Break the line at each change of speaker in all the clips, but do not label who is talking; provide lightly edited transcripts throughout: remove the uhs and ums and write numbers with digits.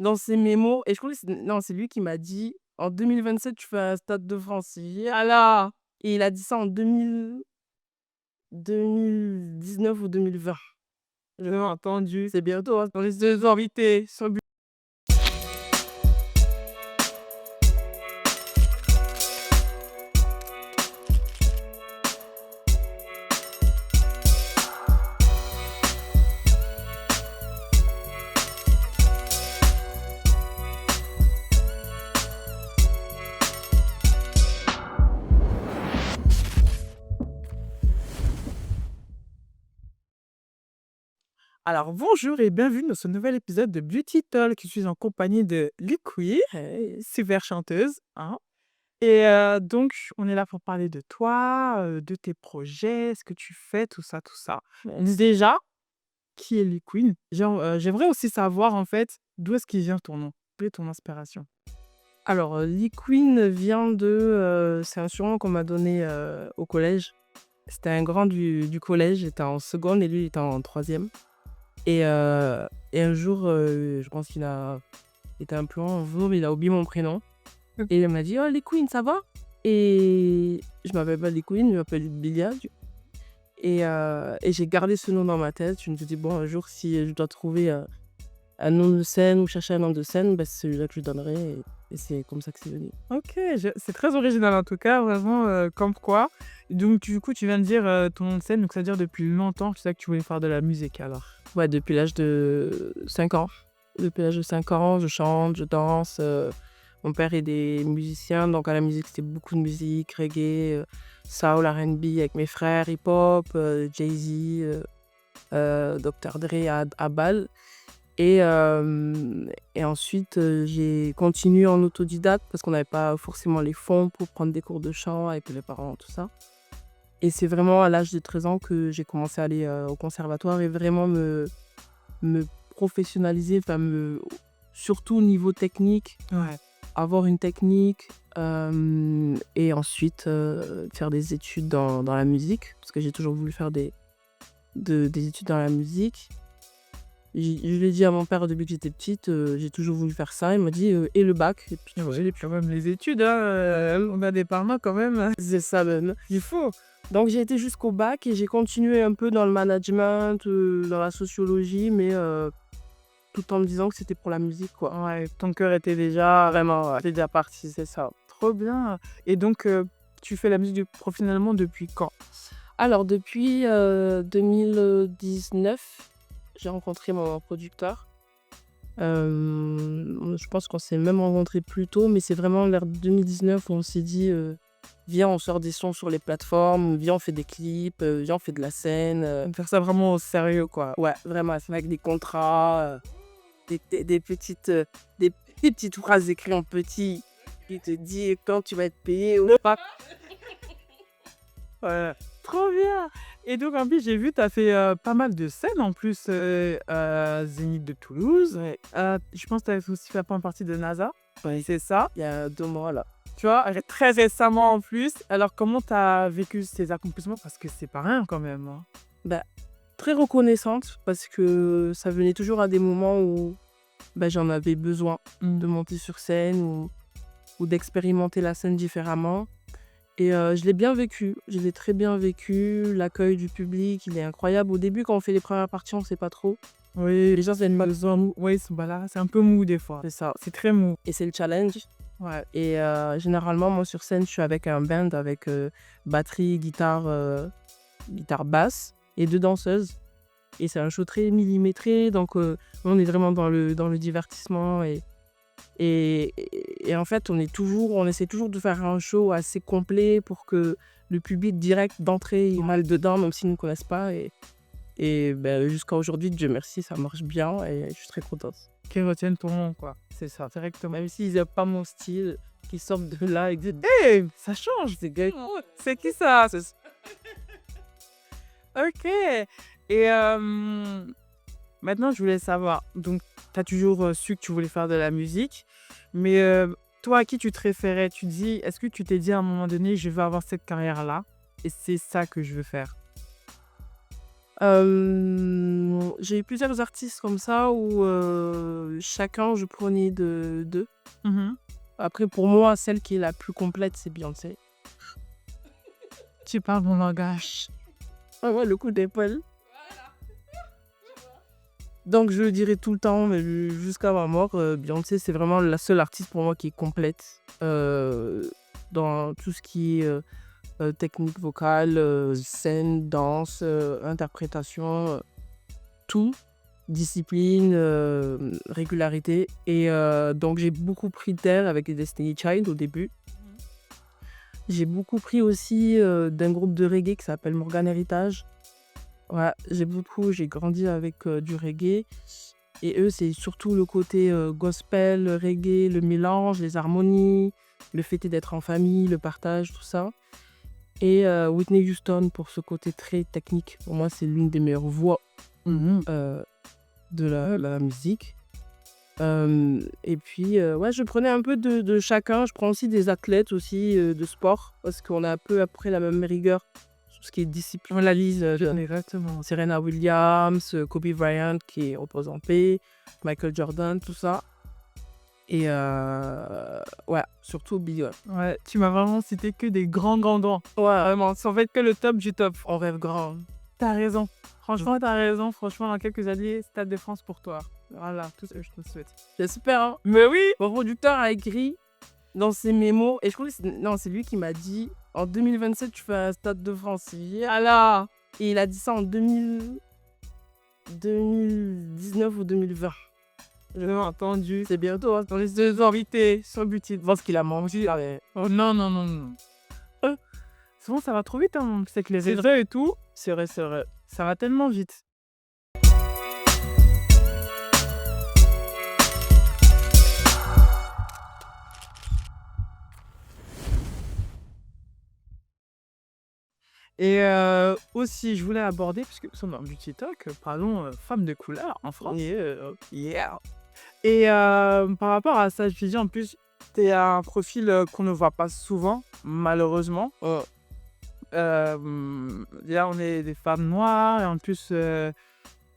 dans ses mémos et je crois que c'est lui qui m'a dit: «En 2027, tu fais un Stade de France». J'ai dit: «Ah là!» Et il a dit ça en 2019 ou 2020.
J'ai entendu.
C'est bientôt, hein.
Dans les 2 invités sur le Alors bonjour et bienvenue dans ce nouvel épisode de Beauty Talk. Je suis en compagnie de Liqui,
Hey.
super chanteuse, hein. Et donc on est là pour parler de toi, de tes projets, ce que tu fais, tout ça, tout ça.
Merci.
Déjà, qui est Liquid? Genre, j'aimerais aussi savoir en fait, d'où est-ce qu'il vient ton nom? Quelle est ton inspiration?
Alors, Lee Queen vient c'est un surnom qu'on m'a donné, au collège. C'était un grand du collège, j'étais en seconde et lui, il était en troisième. Et et un jour, je pense qu'il était un peu en mais il a oublié mon prénom et il m'a dit: «Oh Lee Queen, ça va?» Et je m'appelle pas Lee Queen, je m'appelle Bilia et j'ai gardé ce nom dans ma tête. Je me suis dit: «Bon, un jour, si je dois trouver, un nom de scène ou chercher un nom de scène, bah, c'est celui-là que je donnerai» et c'est comme ça que c'est venu.
OK, c'est très original en tout cas, vraiment, comme quoi. Donc du coup, tu viens de dire, ton nom de scène, donc ça veut dire depuis longtemps, tu sais que tu voulais faire de la musique alors?
Ouais, depuis l'âge de 5 ans. Depuis l'âge de 5 ans, je chante, je danse, mon père est des musiciens, donc à la musique, c'était beaucoup de musique, reggae, soul, R&B avec mes frères, hip-hop, Jay-Z, Dr. Dre à Bâle et ensuite, j'ai continué en autodidacte parce qu'on n'avait pas forcément les fonds pour prendre des cours de chant avec les parents, tout ça et c'est vraiment à l'âge de 13 ans que j'ai commencé à aller, au conservatoire et vraiment me professionnaliser, enfin surtout au niveau technique,
Ouais.
avoir une technique, et ensuite, faire des études dans la musique, parce que j'ai toujours voulu faire des études dans la musique. Je l'ai dit à mon père depuis que j'étais petite, j'ai toujours voulu faire ça. Il m'a dit: «Et le bac?» Et puis
Ouais, et puis même les études, hein, on a des parents quand même, hein.
c'est ça même.
Il faut.
Donc j'ai été jusqu'au bac et j'ai continué un peu dans le management, dans la sociologie, mais tout en me disant que c'était pour la musique, quoi.
Ouais, ton cœur était déjà
Vraiment, ouais, déjà parti, c'est ça.
trop bien. Et donc, tu fais la musique professionnellement depuis quand?
Alors depuis, 2019, j'ai rencontré mon producteur. Je pense qu'on s'est même rencontrés plus tôt, mais c'est vraiment vers 2019 où on s'est dit, «Viens, on sort des sons sur les plateformes, viens, on fait des clips, viens, on fait de la scène»,
Faire ça vraiment au sérieux, quoi.
ouais, vraiment, avec des contrats, des des petites phrases écrites en petit qui te dit quand tu vas être payé ou pas.
Ouais, trop bien! Et donc en plus, j'ai vu, tu as fait, pas mal de scènes en plus, Zénith de Toulouse.
Ouais,
Je pense que tu avais aussi fait partie de NASA,
ouais,
c'est ça?
il y a 2 mois là.
Tu vois? Très récemment en plus. Alors comment tu as vécu ces accomplissements? Parce que c'est pas rien quand même, hein?
Bah, très reconnaissante parce que ça venait toujours à des moments où, bah, j'en avais besoin
Mmh.
de monter sur scène ou d'expérimenter la scène différemment et je l'ai bien vécu, je l'ai très bien vécu. L'accueil du public, il est incroyable. Au début, quand on fait les premières parties, on sait pas trop.
Oui,
Les gens
c'est
viennent
pas
pas,
besoin mou, oui, bah, là, c'est un peu mou des fois.
c'est ça
C'est très mou.
et c'est le challenge
Ouais.
et généralement, moi, sur scène, je suis avec un band avec, batterie, guitare basse et 2 danseuses et c'est un show très millimétré donc on est vraiment dans le divertissement et en fait, on essaie toujours de faire un show assez complet pour que le public direct d'entrée, il aille dedans même s'ils ne connaissent pas et bah, jusqu'à aujourd'hui, Dieu merci, ça marche bien et je suis très contente.
Qu'ils retiennent ton nom, quoi.
C'est ça.
Directement.
Même s'ils aiment pas mon style, qu'ils sortent de là et disent:
Hey, ça change!
«C'est gay».
C'est qui ça?
C'est ça.
OK. Et maintenant je voulais savoir, donc tu as toujours, su que tu voulais faire de la musique, mais toi, à qui tu te référais? Est-ce que tu t'es dit à un moment donné: «Je veux avoir cette carrière-là et c'est ça que je veux faire»?
J'ai eu plusieurs artistes comme ça où chacun je prenais d'eux.
Mmh.
Après, pour moi, celle qui est la plus complète, c'est Beyoncé.
Tu parles mon langage.
Ah ouais, le coup d'épaule. Donc, je le dirai tout le temps, mais jusqu'à ma mort, Beyoncé, c'est vraiment la seule artiste pour moi qui est complète dans tout ce qui est technique vocale, scène, danse, interprétation, tout, discipline, régularité. Et donc, j'ai beaucoup pris d'elle avec les Destiny Child au début. J'ai beaucoup pris aussi d'un groupe de reggae qui s'appelle Morgan Heritage. Ouais, j'ai grandi avec du reggae. Et eux, c'est surtout le côté gospel, le reggae, le mélange, les harmonies, le fait d'être en famille, le partage, tout ça. Et Whitney Houston pour ce côté très technique. Pour moi, c'est l'une des meilleures voix
Mmh.
de la musique. Et puis, ouais, je prenais un peu de chacun. Je prends aussi des athlètes aussi de sport parce qu'on a un peu après la même rigueur sur ce qui est discipline. On la lise,
Exactement.
Serena Williams, Kobe Bryant qui repose en paix, Michael Jordan, tout ça. Et ouais, surtout Big Up.
Ouais, tu m'as vraiment cité que des grands.
Ouais,
Vraiment, c'est en fait que le top du top.
on rêve grand.
T'as raison. Franchement, t'as raison. Franchement, dans quelques années, Stade de France pour toi. Voilà, tout ce que je te souhaite.
J'espère, hein.
Mais oui!
Mon producteur a écrit dans ses mémos, et je crois que c'est lui qui m'a dit en 2027, tu fais un Stade de France.
Alors,
Et il a dit ça en 2019 ou 2020.
je l'ai entendu.
C'est bientôt, hein.
Dans les deux invités sur Butit.
Je pense qu'il a mangé. Ah ouais.
Oh non. Souvent, ça va trop vite, hein. C'est que les
C'est
essais et tout,
C'est vrai, c'est vrai.
ça va tellement vite. Et aussi, je voulais aborder, puisque nous sommes dans Beauty Talk, parlons femmes de couleur en France.
Yeah.
Et par rapport à ça, je me dis en plus, t'es un profil qu'on ne voit pas souvent, malheureusement.
Oh.
Là, on est des femmes noires, et en plus,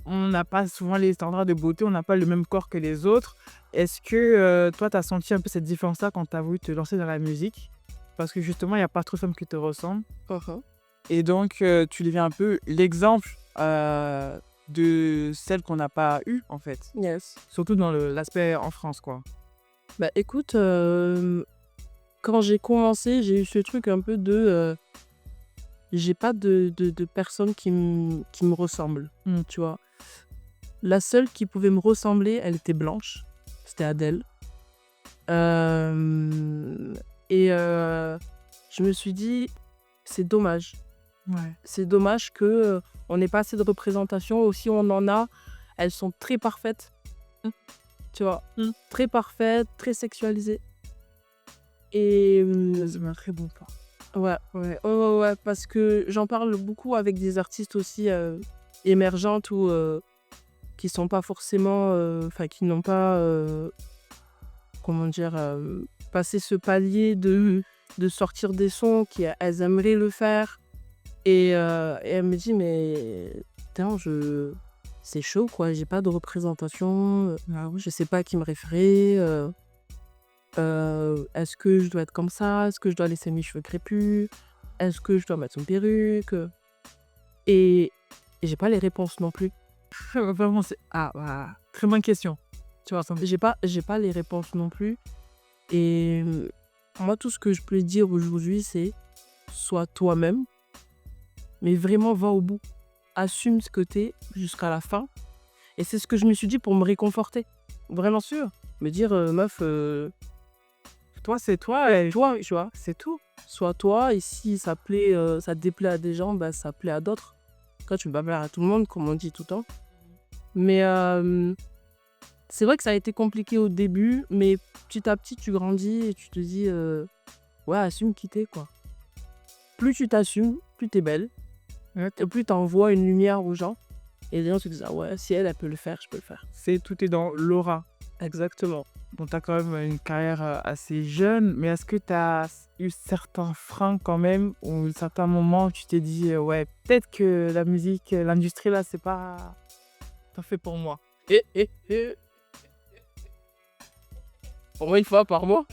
on n'a pas souvent les standards de beauté, on n'a pas le même corps que les autres. Est-ce que toi, tu as senti un peu cette différence-là quand tu as voulu te lancer dans la musique? Parce que justement, il n'y a pas trop de femmes qui te ressemblent.
Uh-huh.
Et donc, tu deviens un peu l'exemple de celle qu'on n'a pas eue, en fait.
Yes.
Surtout dans l'aspect en France, quoi.
Bah écoute, quand j'ai commencé, j'ai eu ce truc un peu de... j'ai pas de personne qui me ressemble, tu vois. La seule qui pouvait me ressembler, elle était blanche. C'était Adèle. Et je me suis dit, c'est dommage.
Ouais.
C'est dommage que on n'ait pas assez de représentation. Aussi, on en a. Elles sont très parfaites. Tu vois, très parfaites, très sexualisées. Et
C'est un très bon point.
ouais, parce que j'en parle beaucoup avec des artistes aussi émergentes ou qui sont pas forcément, enfin qui n'ont pas, comment dire, passé ce palier de sortir des sons, elles aimeraient le faire. Et elle me dit, mais putain, c'est chaud quoi, j'ai pas de représentation, je sais pas à qui me référer. Est-ce que je dois être comme ça? Est-ce que je dois laisser mes cheveux crépus? Est-ce que je dois mettre une perruque? Et j'ai pas les réponses non plus.
Vraiment, c'est... Ah, bah, très bonne question. Tu vois, ça me...
J'ai pas les réponses non plus. Et moi, tout ce que je peux dire aujourd'hui, c'est sois toi-même, mais vraiment va au bout. Assume ce que t'es jusqu'à la fin. Et c'est ce que je me suis dit pour me réconforter. Vraiment sûr. Me dire, meuf,
Toi, c'est toi, et
toi, tu vois, c'est tout. Sois toi, et si ça plaît, ça déplaît à des gens, bah, ça plaît à d'autres. Quand tu peux pas plaire à tout le monde, comme on dit tout le temps. Mais c'est vrai que ça a été compliqué au début, mais petit à petit, tu grandis et tu te dis, ouais, assume qui t'es, quoi. Plus tu t'assumes, plus t'es belle.
Ouais.
Et plus t'envoies une lumière aux gens. Et les gens se disent, ah ouais, si elle peut le faire, je peux le faire.
tout est dans l'aura.
Exactement.
bon, tu as quand même une carrière assez jeune, mais est-ce que tu as eu certains freins quand même, ou certains moments où tu t'es dit, ouais, peut-être que la musique, l'industrie là, c'est pas fait pour moi.
Et, et, et. Au moins une fois par mois.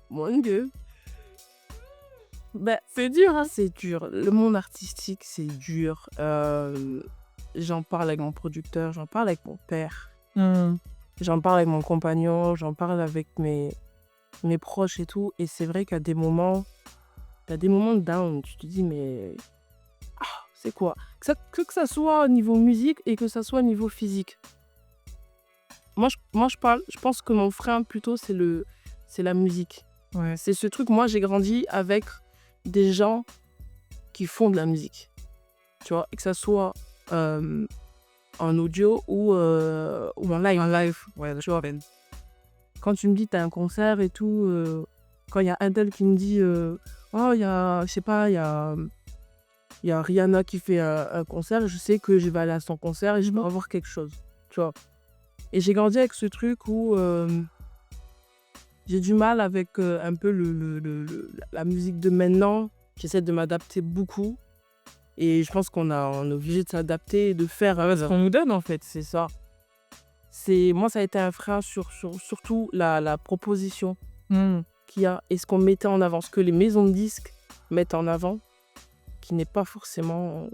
Mon Dieu. Ben,
C'est dur, hein?
c'est dur. Le monde artistique, c'est dur. J'en parle avec mon producteur, j'en parle avec mon père,
Hmm.
j'en parle avec mon compagnon, j'en parle avec mes proches et tout. Et c'est vrai t'as des moments de down. Tu te dis, mais c'est quoi? Que ça soit au niveau musique et que ça soit au niveau physique. Je pense que mon frein plutôt, c'est la musique.
Ouais.
C'est ce truc, moi j'ai grandi avec des gens qui font de la musique. Tu vois, et que ça soit en audio ou en live.
En live, ouais,
Tu vois,
Ben.
quand tu me dis t'as un concert et tout, quand il y a un tel qui me dit oh, je sais pas, il y a Rihanna qui fait un concert, je sais que je vais aller à son concert et je vais avoir quelque chose. Tu vois. Et j'ai grandi avec ce truc où j'ai du mal avec un peu la musique de maintenant. J'essaie de m'adapter beaucoup. Et je pense on est obligé de s'adapter et de faire
Ce qu'on nous donne, en fait.
c'est ça. Moi, ça a été un frein surtout la proposition
Hmm.
qu'il y a et ce qu'on mettait en avant, ce que les maisons de disques mettent en avant, qui n'est pas forcément.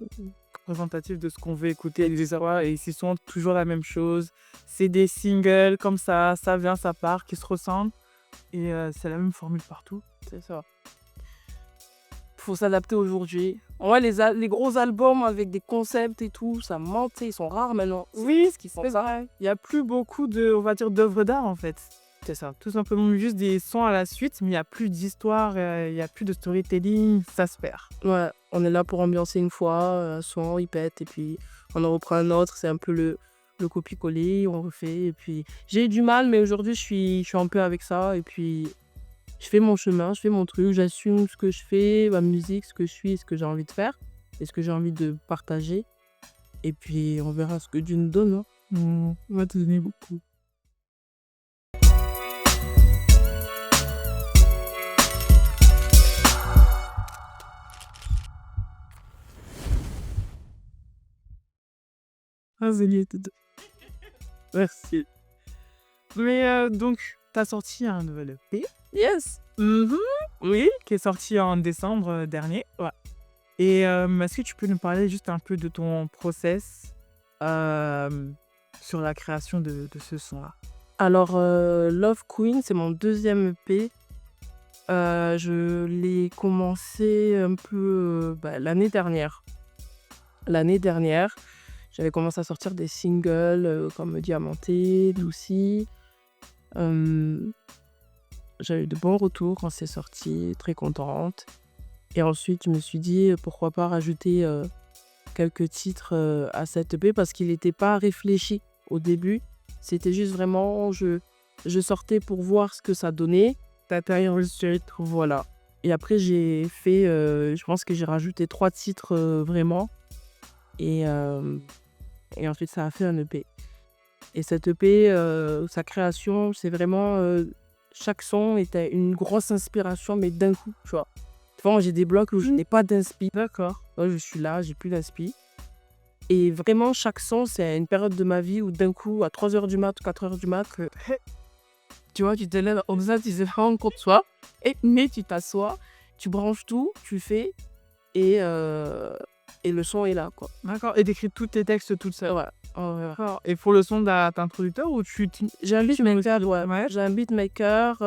Représentatif de ce qu'on veut écouter, les histoires, et c'est souvent toujours la même chose. C'est des singles comme ça vient, ça part, qui se ressemblent. Et c'est la même formule partout.
C'est ça. Faut s'adapter aujourd'hui. Ouais, les gros albums avec des concepts et tout, ça ment, tu sais, ils sont rares maintenant.
Oui,
Ce qu'ils font
c'est
ça.
vrai. Il n'y a plus beaucoup on va dire, d'œuvres d'art, en fait. C'est ça. Tout simplement juste des sons à la suite, mais il n'y a plus d'histoire, il n'y a plus de storytelling, ça se perd.
Ouais, on est là pour ambiancer une fois, un son, il pète, et puis on en reprend un autre, c'est un peu le copier-coller, on refait, et puis j'ai eu du mal, mais aujourd'hui je suis un peu avec ça, et puis je fais mon chemin, je fais mon truc, j'assume ce que je fais, ma musique, ce que je suis, ce que j'ai envie de faire, et ce que j'ai envie de partager, et puis on verra ce que Dieu nous donne, hein.
On va te donner beaucoup. Ah, Zéliette. Merci. Mais donc, tu as sorti un nouvel EP.
Yes!
Oui, qui est sorti en décembre dernier.
Ouais.
Et est-ce que tu peux nous parler juste un peu de ton process sur la création de ce son-là?
Alors, Love Queen, c'est mon deuxième EP. Je l'ai commencé un peu l'année dernière. L'année dernière, j'avais commencé à sortir des singles comme Diamanté, Lucy. J'avais eu de bons retours quand c'est sorti, très contente. Et ensuite, je me suis dit pourquoi pas rajouter quelques titres à cet EP parce qu'il n'était pas réfléchi au début. C'était juste vraiment, je sortais pour voir ce que ça donnait.
T'as enregistré.
Voilà. Et après, je pense que j'ai rajouté 3 titres vraiment. Et ensuite, ça a fait un EP. Et cet EP, sa création, c'est vraiment. Chaque son était une grosse inspiration, mais d'un coup, tu vois. Souvent, j'ai des blocs où je n'ai pas d'inspi.
D'accord.
Là, je suis là, j'ai plus d'inspi. Et vraiment, chaque son, c'est une période de ma vie où d'un coup, à 3h du mat, 4h du mat, tu vois, tu te lèves comme ça, tu sais vraiment contre toi. Mais tu t'assois, tu branches tout, tu fais, et le son est là, quoi.
D'accord. Et t'écris tous tes textes toute seule.
Ouais. Ouais.
D'accord. Et pour le son, t'as un producteur ou
J'ai un beatmaker,
Ouais.
J'ai un beatmaker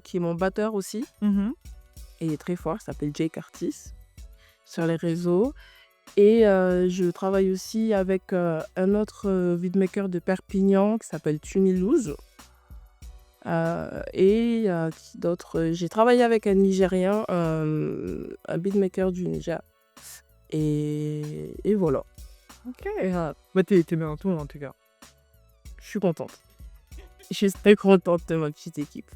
qui est mon batteur aussi.
Mhm.
Et il est très fort, il s'appelle Jay Curtis sur les réseaux. Et je travaille aussi avec un autre beatmaker de Perpignan qui s'appelle Tunilouse. Et qui d'autre? J'ai travaillé avec un Nigérien, un beatmaker du Niger. Et voilà.
Ok.
Bah,
t'es bien en tout, en tout cas.
je suis contente. Je suis très contente de ma petite équipe.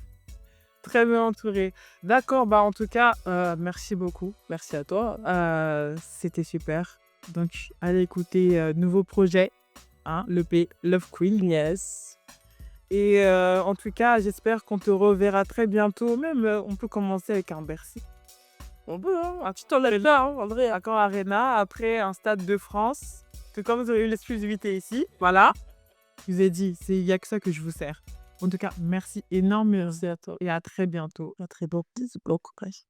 Très bien entouré. D'accord, en tout cas, merci beaucoup.
Merci à toi.
C'était super. Donc, allez écouter nouveau projet, l'EP Love Queen.
Yes.
Et en tout cas, j'espère qu'on te reverra très bientôt. Même, on peut commencer avec un Bercy.
On peut, hein, un petit tour là, hein, André.
Accor Arena, après un Stade de France. Que comme vous avez eu l'exclusivité ici, voilà, je vous ai dit, il y a que ça que je vous sers. En tout cas, merci énormément
Merci à toi.
et à très bientôt.
À très bon, bon courage.